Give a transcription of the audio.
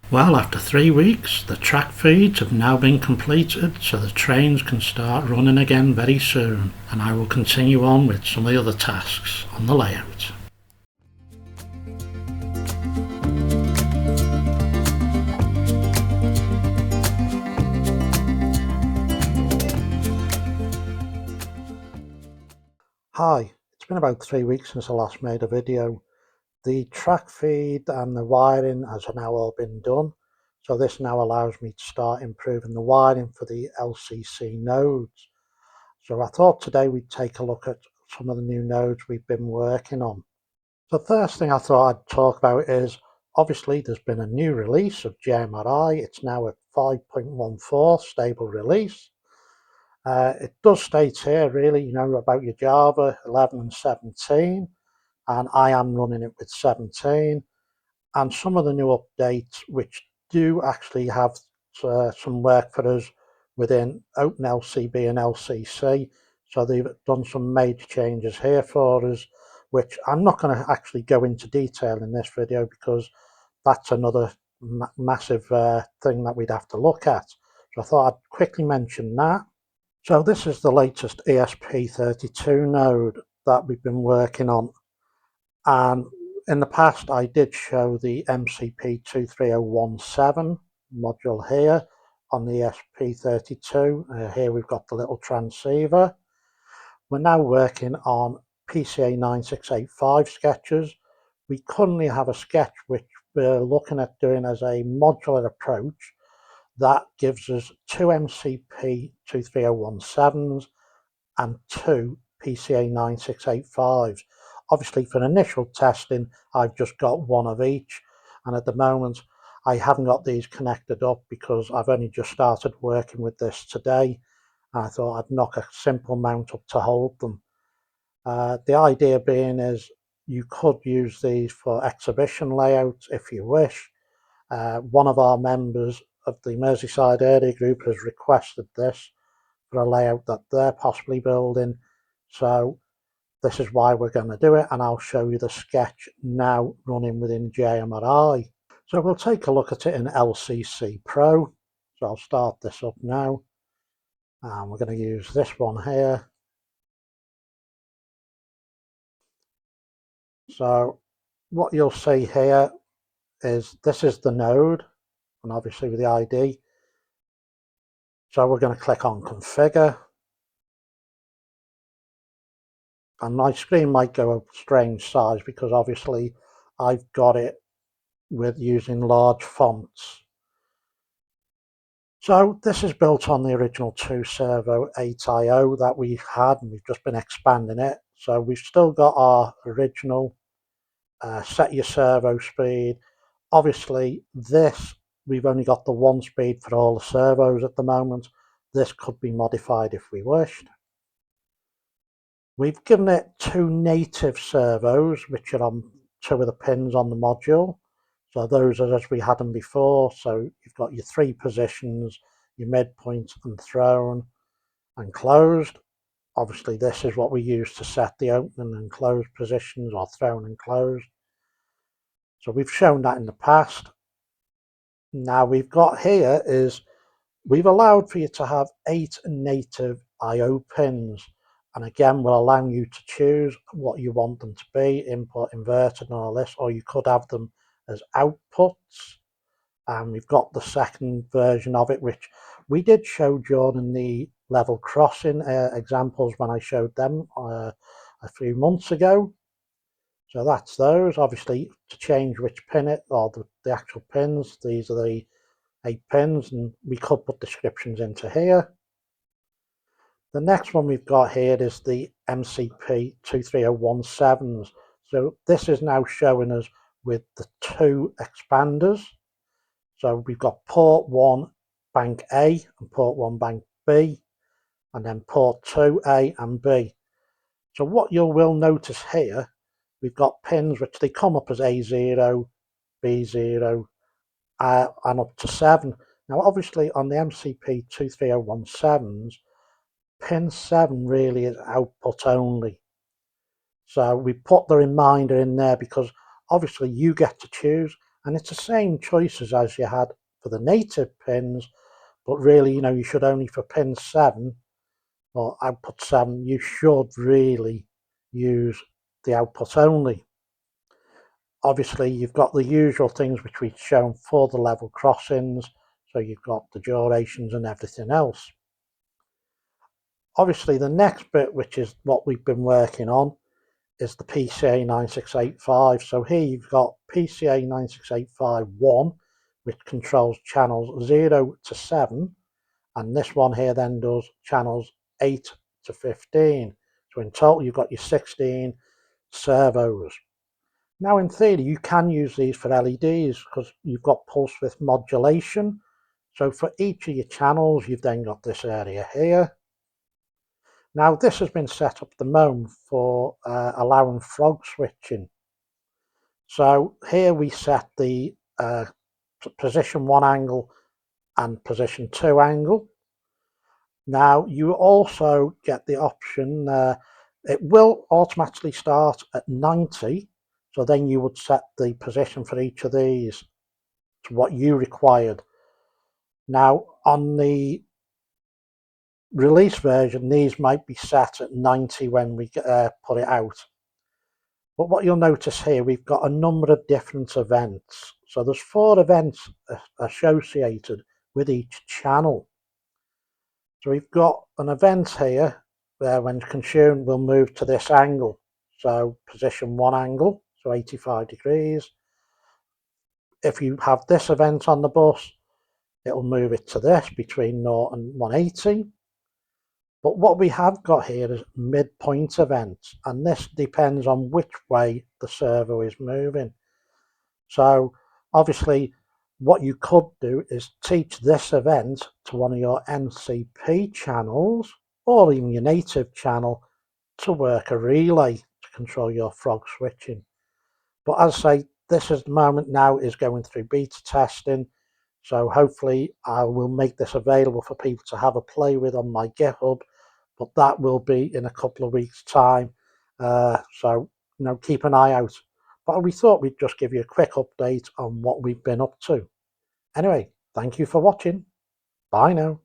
Well, after 3 weeks, the track feeds have now been completed, so the trains can start running again very soon, and I will continue on with some of the other tasks on the layout. Hi, it's been about 3 weeks since I last made a video. The track feed and the wiring has now all been done, so this now allows me to start improving the wiring for the LCC nodes. So I thought today we'd take a look at some of the new nodes we've been working on. The first thing I thought I'd talk about is obviously there's been a new release of JMRI. It's now at 5.14 stable release. It does state here really, about your Java 11 and 17, and I am running it with 17. And some of the new updates which do actually have some work for us within OpenLCB and LCC. So they've done some major changes here for us, which I'm not going to actually go into detail in this video because that's another massive thing that we'd have to look at. So I thought I'd quickly mention that. So this is the latest ESP32 node that we've been working on. And in the past, I did show the MCP23017 module here on the ESP32. Here we've got the little transceiver. We're now working on PCA9685 sketches. We currently have a sketch which we're looking at doing as a modular approach that gives us two MCP23017s and two PCA9685s. Obviously for initial testing I've just got one of each, and at the moment I haven't got these connected up because I've only just started working with this today, and I thought I'd knock a simple mount up to hold them. The idea being is you could use these for exhibition layouts if you wish. One of our members of the Merseyside area group has requested this for a layout that they're possibly building, so this is why we're going to do it, and I'll show you the sketch now running within JMRI. So we'll take a look at it in LCC Pro. So I'll start this up now, and we're going to use this one here. So what you'll see here is this is the node, and obviously with the ID. So we're going to click on configure, and my screen might go a strange size because obviously I've got it with using large fonts. So this is built on the original 2Servo 8IO that we had, and we've just been expanding it. So we've still got our original set your servo speed. Obviously this, we've only got the one speed for all the servos at the moment. This could be modified if we wished. We've given it two native servos, which are on two of the pins on the module. So those are as we had them before. So you've got your three positions, your midpoint and thrown and closed. Obviously this is what we use to set the open and closed positions, or thrown and closed. So we've shown that in the past. Now we've got here is we've allowed for you to have 8 native IO pins. And again, we're allowing you to choose what you want them to be, input, inverted, and all this, or you could have them as outputs. And we've got the second version of it, which we did show during the level crossing examples when I showed them a few months ago. So that's those. Obviously, to change which pin it, or the actual pins, these are the 8 pins, and we could put descriptions into here. The next one we've got here is the MCP23017s. So this is now showing us with the two expanders. So we've got port 1 bank A and port 1 bank B, and then port 2 A and B. So what you will notice here, we've got pins which they come up as A0, B0, and up to 7. Now obviously on the MCP23017s, pin 7 really is output only. So we put the reminder in there because obviously you get to choose, And it's the same choices as you had for the native pins, but really, you should only for pin 7 or output 7, you should really use the output only. Obviously, you've got the usual things which we've shown for the level crossings, so you've got the durations and everything else. Obviously, the next bit, which is what we've been working on, is the PCA 9685. So here you've got PCA 9685-1, which controls channels 0 to 7, and this one here then does channels 8 to 15. So in total, you've got your 16 servos. Now, in theory, you can use these for LEDs because you've got pulse width modulation. So for each of your channels, you've then got this area here. Now, this has been set up at the moment for allowing frog switching. So here we set the position 1 angle and position 2 angle. Now, you also get the option, it will automatically start at 90. So then you would set the position for each of these to what you required. Now, on the release version, these might be set at 90 when we put it out. But what you'll notice here, we've got a number of different events. So there's 4 events associated with each channel. So we've got an event here where when consumed, we'll move to this angle. So position 1 angle, so 85 degrees. If you have this event on the bus, it'll move it to this between 0 and 180. But what we have got here is midpoint events, and this depends on which way the servo is moving. So obviously what you could do is teach this event to one of your MCP channels or even your native channel to work a relay to control your frog switching. But as I say, this is the moment now is going through beta testing. So hopefully I will make this available for people to have a play with on my GitHub, but that will be in a couple of weeks' time. So, keep an eye out. But we thought we'd just give you a quick update on what we've been up to. Anyway, thank you for watching. Bye now.